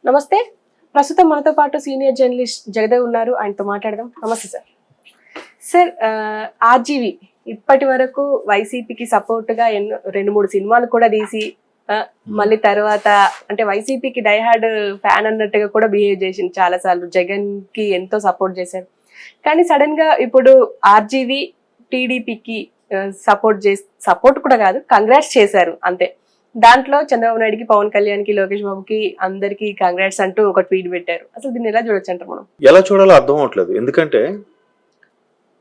నమస్తే. ప్రస్తుతం మనతో పాటు సీనియర్ జర్నలిస్ట్ జగదేవ్ ఉన్నారు. ఆయనతో మాట్లాడదాం. నమస్తే సార్. సార్, ఆర్జీవి ఇప్పటి వరకు వైసీపీకి సపోర్ట్ గా 2-3 సినిమాలు కూడా తీసి మళ్ళీ తర్వాత అంటే వైసీపీకి డైహార్డ్ ఫ్యాన్ అన్నట్టుగా కూడా బిహేవ్ చేసింది చాలా సార్లు. జగన్ కి ఎంతో సపోర్ట్ చేశారు. కానీ సడన్ గా ఇప్పుడు ఆర్జీవి టీడీపీకి సపోర్ట్ కూడా కాదు, కంగ్రాట్స్ చేశారు అంతే. దాంట్లో చంద్రబాబు నాయుడుకి, పవన్ కళ్యాణ్కి, లోకేష్ బాబుకి అందరికి కంగ్రాట్స్ అంటూ ఒక ట్వీట్ పెట్టారు. అసలు దీన్ని ఎలా చూడొచ్చు అంటారు మనం? ఎలా చూడాలో అర్థం అవట్లేదు. ఎందుకంటే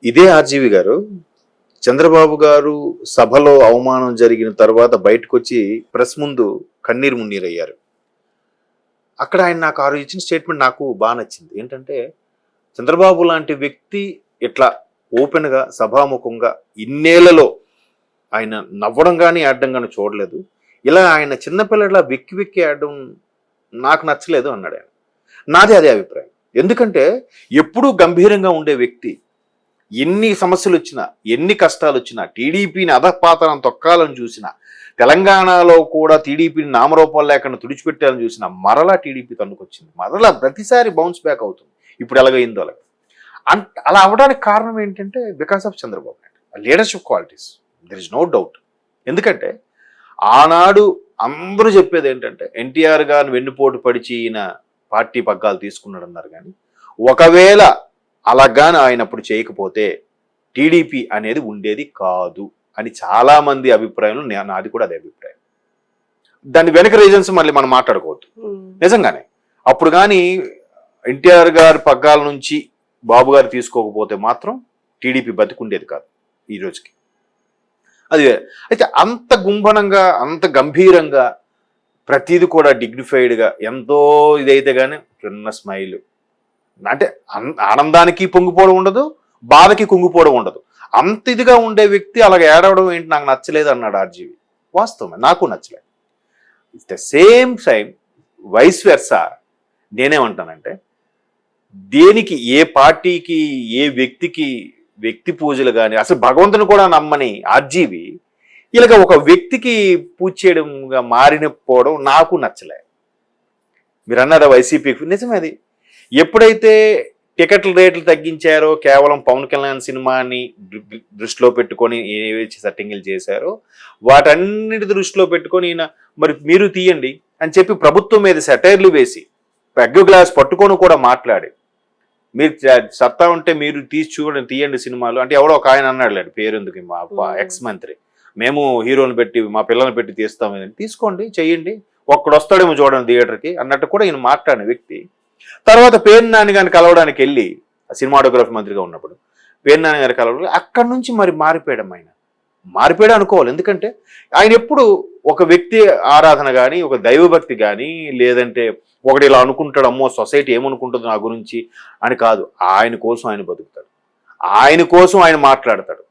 ఇదే ఆర్జీవి గారు చంద్రబాబు గారు సభలో అవమానం జరిగిన తర్వాత బయటకు వచ్చి ప్రెస్ ముందు కన్నీరు మున్నీరయ్యారు. అక్కడ ఆయన నాకు ఆ రోజు ఇచ్చిన స్టేట్మెంట్ నాకు బాగా నచ్చింది. ఏంటంటే చంద్రబాబు లాంటి వ్యక్తి ఇట్లా ఓపెన్గా సభాముఖంగా ఇన్నేళ్లలో ఆయన నవ్వడం కానీ ఆడడం కానీ చూడలేదు. ఇలా ఆయన చిన్నపిల్లల వెక్కి వెక్కి ఆడడం నాకు నచ్చలేదు అన్నాడు ఆయన. నాది అదే అభిప్రాయం. ఎందుకంటే ఎప్పుడూ గంభీరంగా ఉండే వ్యక్తి ఎన్ని సమస్యలు వచ్చినా, ఎన్ని కష్టాలు వచ్చినా, టీడీపీని అధపాతాలను తొక్కాలని చూసినా, తెలంగాణలో కూడా టీడీపీని నామరూపాలు లేకుండా తుడిచిపెట్టాలని చూసినా మరలా టీడీపీ తన్నుకొచ్చింది. మరలా ప్రతిసారి బౌన్స్ బ్యాక్ అవుతుంది. ఇప్పుడు ఎలాగైందో అలాగే. అలా అవడానికి కారణం ఏంటంటే because of Chandrababu Naidu leadership qualities. There is no doubt. ఎందుకంటే ఆనాడు అందరూ చెప్పేది ఏంటంటే ఎన్టీఆర్ గారిని వెన్నుపోటు పడిచి ఈయన పార్టీ పగ్గాలు తీసుకున్నాడు అన్నారు. కానీ ఒకవేళ అలాగాని ఆయన అప్పుడు చేయకపోతే టీడీపీ అనేది ఉండేది కాదు అని చాలా మంది అభిప్రాయంలో నాది కూడా అదే అభిప్రాయం. దాని వెనక రీజన్స్ మళ్ళీ మనం మాట్లాడుకోవద్దు. నిజంగానే అప్పుడు కానీ ఎన్టీఆర్ గారి పగ్గాల నుంచి బాబు గారు తీసుకోకపోతే మాత్రం టీడీపీ బతికుండేది కాదు ఈ రోజుకి. అది అయితే అంత గుంభనంగా, అంత గంభీరంగా, ప్రతిది కూడా డిగ్నిఫైడ్గా, ఎంతో ఇదైతే కానీ చిన్న స్మైల్, అంటే ఆనందానికి పొంగిపోవడం ఉండదు, బాధకి కుంగిపోవడం ఉండదు. అంత ఇదిగా ఉండే వ్యక్తి అలాగ ఏడవడం ఏంటి నాకు నచ్చలేదు అన్నాడు ఆర్జీవి. వాస్తవమే, నాకు నచ్చలేదు. It the same time vice versa నేనేమంటానంటే దేనికి, ఏ పార్టీకి, ఏ వ్యక్తికి వ్యక్తి పూజలు కానీ అసలు భగవంతుని కూడా నమ్మని ఆర్జీవి ఇలాగ ఒక వ్యక్తికి పూజ చేయడంగా మారిపోవడం నాకు నచ్చలే. మీరు అన్నారా వైసీపీకి, నిజమే అది. ఎప్పుడైతే టికెట్ల రేట్లు తగ్గించారో, కేవలం పవన్ కళ్యాణ్ సినిమాని దృష్టిలో పెట్టుకొని ఏవైతే సెట్టింగ్లు చేశారో వాటన్నిటి దృష్టిలో పెట్టుకొని ఈయన మరి మీరు తీయండి అని చెప్పి ప్రభుత్వం మీద సెటైర్లు వేసి పెగ్గు గ్లాస్ పట్టుకొని కూడా మాట్లాడి, మీరు సత్తా ఉంటే మీరు తీయండి సినిమాలు అంటే ఎవడో ఒక ఆయన అన్నాడు, పేరెందుకు, మా ఎక్స్ మంత్రి, మేము హీరోని పెట్టి మా పిల్లల్ని పెట్టి తీస్తాం, తీసుకోండి, చెయ్యండి, ఒక్కడు వస్తాడేమో చూడండి థియేటర్కి అన్నట్టు కూడా ఈయన మాట్లాడిన వ్యక్తి. తర్వాత పేరు నాని గారిని కలవడానికి వెళ్ళి, సినిమాటోగ్రఫీ మంత్రిగా ఉన్నప్పుడు పేరు నాని గారి కలవడానికి, అక్కడి నుంచి మరి మారిపోయాడు. ఆయన మారిపోయాడు అనుకోవాలి. ఎందుకంటే ఆయన ఎప్పుడు ఒక వ్యక్తి ఆరాధన కానీ, ఒక దైవభక్తి కానీ, లేదంటే ఒకటి ఇలా అనుకుంటాడు, అమ్మో సొసైటీ ఏమనుకుంటుంది నా గురించి అని కాదు. ఆయన కోసం ఆయన బతుకుతాడు, ఆయన కోసం ఆయన మాట్లాడతాడు,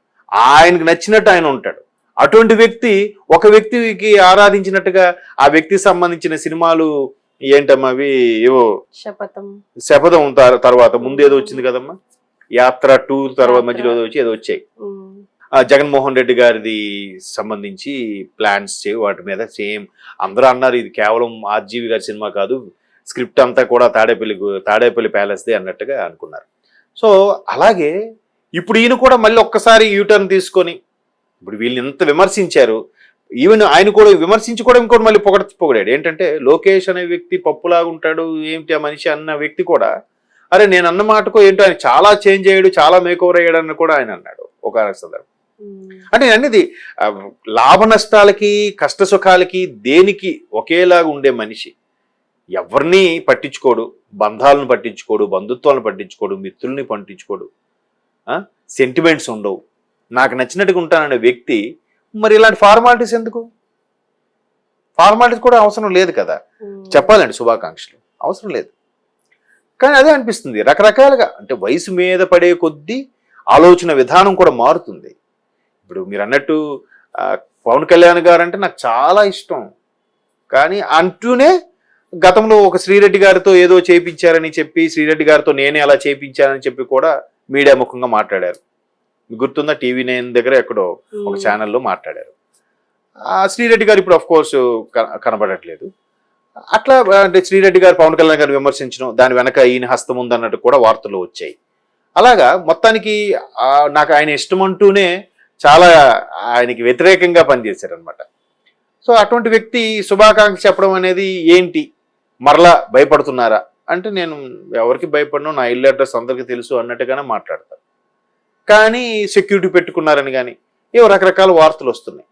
ఆయనకు నచ్చినట్టు ఆయన ఉంటాడు. అటువంటి వ్యక్తి ఒక వ్యక్తికి ఆరాధించినట్టుగా ఆ వ్యక్తికి సంబంధించిన సినిమాలు ఏంటమ్మా అవి, ఏవో శపథం తర్వాత ముందు ఏదో వచ్చింది కదమ్మా, యాత్ర 2 తర్వాత మధ్యలో వచ్చి ఏదో వచ్చాయి, జగన్మోహన్ రెడ్డి గారిది సంబంధించి ప్లాన్స్ వాటి మీద సేమ్ అందరూ అన్నారు ఇది కేవలం ఆర్జీవి గారి సినిమా కాదు, స్క్రిప్ట్ అంతా కూడా తాడేపల్లి ప్యాలెస్దే అన్నట్టుగా అనుకున్నారు. సో అలాగే ఇప్పుడు ఈయన కూడా మళ్ళీ ఒక్కసారి యూటర్న్ తీసుకొని, ఇప్పుడు వీళ్ళని ఎంత విమర్శించారు, ఈవెన్ ఆయన కూడా విమర్శించి కూడా ఇంకోటి మళ్ళీ పొగడాడు. ఏంటంటే లోకేష్ అనే వ్యక్తి పప్పులాగా ఉంటాడు ఏమిటి ఆ మనిషి అన్న వ్యక్తి కూడా, అరే నేను అన్న మాటకో ఏంటో ఆయన చాలా చేంజ్ అయ్యాడు, చాలా మేకోవర్ అయ్యాడు అని కూడా ఆయన అన్నాడు ఒక సందర్భం. అంటే అనేది లాభ నష్టాలకి, కష్ట సుఖాలకి, దేనికి ఒకేలాగా ఉండే మనిషి, ఎవరిని పట్టించుకోడు, బంధాలను పట్టించుకోడు, బంధుత్వాలను పట్టించుకోడు, మిత్రుల్ని పట్టించుకోడు, సెంటిమెంట్స్ ఉండవు, నాకు నచ్చినట్టుగా ఉంటాననే వ్యక్తి మరి ఇలాంటి ఫార్మాలిటీస్ ఎందుకు? ఫార్మాలిటీస్ కూడా అవసరం లేదు కదా, చెప్పాలండి శుభాకాంక్షలు అవసరం లేదు. కానీ అదే అనిపిస్తుంది రకరకాలుగా, అంటే వయసు మీద పడే కొద్దీ ఆలోచన విధానం కూడా మారుతుంది. ఇప్పుడు మీరు అన్నట్టు పవన్ కళ్యాణ్ గారు అంటే నాకు చాలా ఇష్టం, కానీ అంటూనే గతంలో ఒక శ్రీరెడ్డి గారితో ఏదో చేయించారని చెప్పి, శ్రీరెడ్డి గారితో నేనే అలా చేయించానని చెప్పి కూడా మీడియా ముఖంగా మాట్లాడారు. గుర్తుందా, TV9 దగ్గర ఎక్కడో ఒక ఛానల్లో మాట్లాడారు. శ్రీరెడ్డి గారు ఇప్పుడు అఫ్ కోర్స్ కనబడట్లేదు. అట్లా అంటే శ్రీరెడ్డి గారు పవన్ కళ్యాణ్ గారు విమర్శించడం దాని వెనక ఈయన హస్తం ఉందన్నట్టు కూడా వార్తలు వచ్చాయి. అలాగా మొత్తానికి నాకు ఆయన ఇష్టం అంటూనే చాలా ఆయనకి వ్యతిరేకంగా పనిచేశారనమాట. సో అటువంటి వ్యక్తి శుభాకాంక్ష చెప్పడం అనేది ఏంటి, మరలా భయపడుతున్నారా అంటే నేను ఎవరికి భయపడను, నా ఇల్లు అడ్రస్ అందరికీ తెలుసు అన్నట్టుగానే మాట్లాడతారు. కానీ సెక్యూరిటీ పెట్టుకున్నారని కానీ ఏవో రకరకాల వార్తలు వస్తున్నాయి.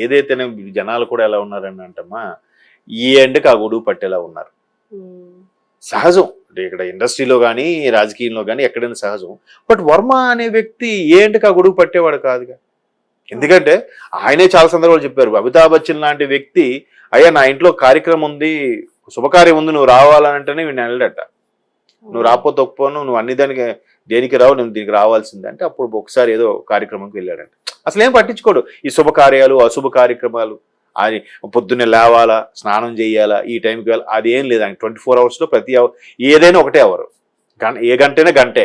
ఏదైతేనే జనాలు కూడా ఎలా ఉన్నారని అంటమ్మా, ఈ ఎండకి ఆ గొడుగు పట్టేలా ఉన్నారు. సహజం అంటే ఇక్కడ ఇండస్ట్రీలో కానీ రాజకీయంలో కానీ ఎక్కడైనా సహజం. బట్ వర్మ అనే వ్యక్తి ఏ ఎండకి ఆ గొడుగు పట్టేవాడు కాదుగా. ఎందుకంటే ఆయనే చాలా సందర్భాలు చెప్పారు, అమితాబ్ బచ్చన్ లాంటి వ్యక్తి అయ్యా నా ఇంట్లో కార్యక్రమం ఉంది, శుభకార్యం ఉంది, నువ్వు రావాలంటేనే వీడిని వెళ్ళడట. నువ్వు రాకపోతే ఒప్పుకోను, నువ్వు అన్ని దానికి దేనికి రావు, నువ్వు దీనికి రావాల్సిందే అంటే అప్పుడు ఒకసారి ఏదో కార్యక్రమంకి వెళ్ళాడంట. అసలు ఏం పట్టించుకోడు ఈ శుభకార్యాలు అశుభ కార్యక్రమాలు. ఆయన పొద్దున్నే లేవాలా, స్నానం చేయాలా, ఈ టైంకి వెళ్ళాలి, అదేం లేదు. ఆయన 24 అవర్స్లో ప్రతి ఏదైనా ఒకటే అవరు, ఏ గంటైనా గంటే.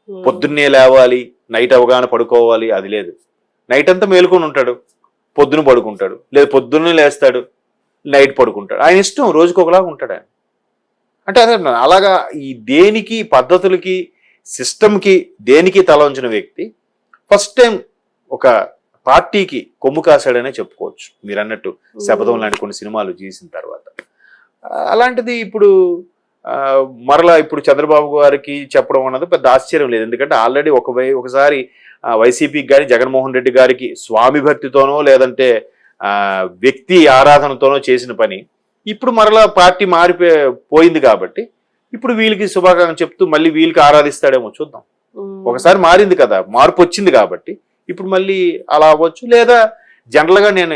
పొద్దున్నే లేవాలి, నైట్ అవగానే పడుకోవాలి అది లేదు. నైట్ అంతా మేలుకొని ఉంటాడు, పొద్దున పడుకుంటాడు, లేదు పొద్దున్నే లేస్తాడు, నైట్ పడుకుంటాడు. ఆయన ఇష్టం, రోజుకి ఒకలాగా ఉంటాడు ఆయన. అంటే అదే అలాగా ఈ దేనికి పద్ధతులకి సిస్టమ్కి దేనికి తల ఉంచిన వ్యక్తి ఫస్ట్ టైం ఒక పార్టీకి కొమ్ము కాశాడనే చెప్పుకోవచ్చు. మీరు అన్నట్టు శపథం లాంటి కొన్ని సినిమాలు చేసిన తర్వాత. అలాంటిది ఇప్పుడు మరలా ఇప్పుడు చంద్రబాబు గారికి చెప్పడం అన్నది పెద్ద ఆశ్చర్యం లేదు. ఎందుకంటే ఆల్రెడీ ఒకసారి వైసీపీకి కానీ జగన్మోహన్ రెడ్డి గారికి స్వామి భక్తితోనో లేదంటే వ్యక్తి ఆరాధనతోనో చేసిన పని ఇప్పుడు మరలా పార్టీ మారిపోయింది కాబట్టి ఇప్పుడు వీళ్ళకి శుభాకాంక్షలు చెప్తూ మళ్ళీ వీళ్ళకి ఆరాధిస్తాడేమో చూద్దాం. ఒకసారి మారింది కదా, మార్పు వచ్చింది కాబట్టి ఇప్పుడు మళ్ళీ అలా అవ్వచ్చు. లేదా జనరల్గా నేను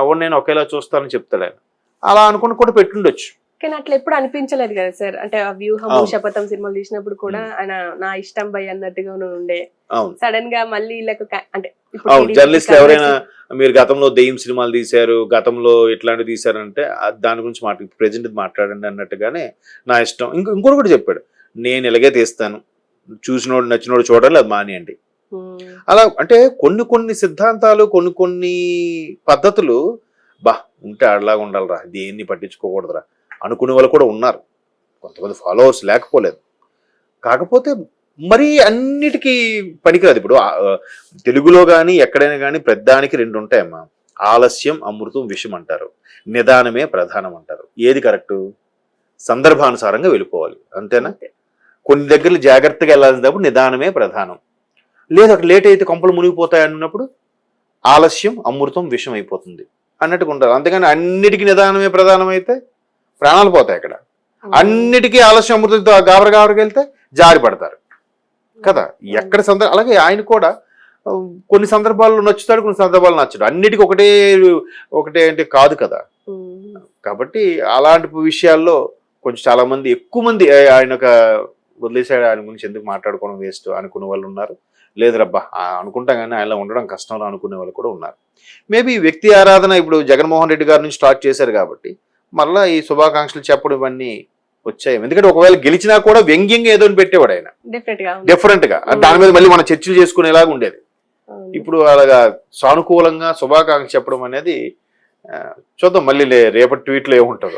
ఎవరినైనా ఒకేలా చూస్తానని చెప్తాడు ఆయన. అలా అనుకుని కూడా పెట్టుండొచ్చు. కానీ అట్లా ఎప్పుడు అనిపించలేదు కదా సార్. అంటే ఆ వ్యూహము శపథం సినిమాలు తీసినప్పుడు కూడా ఆయన నా ఇష్టం భయ్ అన్నట్టుగా ఉండే. సడన్ గా మళ్ళీ అంటే జర్నలిస్టులు ఎవరైనా మీరు గతంలో దెయ్యం సినిమాలు తీశారు, గతంలో ఇట్లాంటివి తీశారంటే దాని గురించి ప్రెజెంట్ మాట్లాడండి అన్నట్టుగానే నా ఇష్టం. ఇంకోటి కూడా చెప్పాడు, నేను ఇలాగే తీస్తాను, చూసినోడు నచ్చినోడు చూడాలి, అది మానేయండి. అలా అంటే కొన్ని సిద్ధాంతాలు కొన్ని పద్ధతులు ఉంటే అట్లాగా ఉండాలిరా, దేన్ని పట్టించుకోకూడదురా అనుకునే వాళ్ళు కూడా ఉన్నారు. కొంతమంది ఫాలోవర్స్ లేకపోలేదు. కాకపోతే మరీ అన్నిటికీ పనికిరాదు. ఇప్పుడు తెలుగులో కానీ ఎక్కడైనా కానీ ప్రధానికి 2 ఉంటాయమ్మా, ఆలస్యం అమృతం విషం అంటారు, నిదానమే ప్రధానం అంటారు. ఏది కరెక్టు? సందర్భానుసారంగా వెళ్ళిపోవాలి, అంతేనా? కొన్ని దగ్గరలు జాగ్రత్తగా వెళ్ళాల్సినప్పుడు నిదానమే ప్రధానం. లేదు అక్కడ లేట్ అయితే కొంపలు మునిగిపోతాయి అన్నప్పుడు ఆలస్యం అమృతం విషం అయిపోతుంది అన్నట్టుగా ఉంటారు. అంతేగాని అన్నిటికీ నిదానమే ప్రధానం అయితే ప్రాణాలు పోతాయి. అక్కడ అన్నిటికీ ఆలస్యం అమృతంతో గాబరకి వెళ్తే జారి పడతారు కదా. ఎక్కడ అలాగే ఆయన కూడా కొన్ని సందర్భాల్లో నచ్చుతాడు, కొన్ని సందర్భాల్లో నచ్చడు. అన్నిటికీ ఒకటే అంటే కాదు కదా. కాబట్టి అలాంటి విషయాల్లో కొంచెం చాలా మంది ఎక్కువ మంది ఆయన వదిలేసాడు, ఆయన గురించి ఎందుకు మాట్లాడుకోవడం వేస్ట్ అనుకునే వాళ్ళు ఉన్నారు. లేదు రబ్బా అనుకుంటా కానీ ఆయన ఉండడం కష్టంలో అనుకునే వాళ్ళు కూడా ఉన్నారు. మేబీ వ్యక్తి ఆరాధన ఇప్పుడు జగన్మోహన్ రెడ్డి గారి నుంచి స్టార్ట్ చేశారు కాబట్టి మరలా ఈ శుభాకాంక్షలు చెప్పడం ఇవన్నీ వచ్చాయి. ఎందుకంటే ఒకవేళ గెలిచినా కూడా వ్యంగ్యంగా ఏదో పెట్టేవాడు ఆయన డిఫరెంట్ గా, దాని మీద మళ్ళీ మనం చర్చలు చేసుకునేలాగా ఉండేది. ఇప్పుడు అలాగా సానుకూలంగా శుభాకాంక్ష చెప్పడం అనేది చూద్దాం మళ్ళీ రేపటి ట్వీట్లో ఏముంటుందో.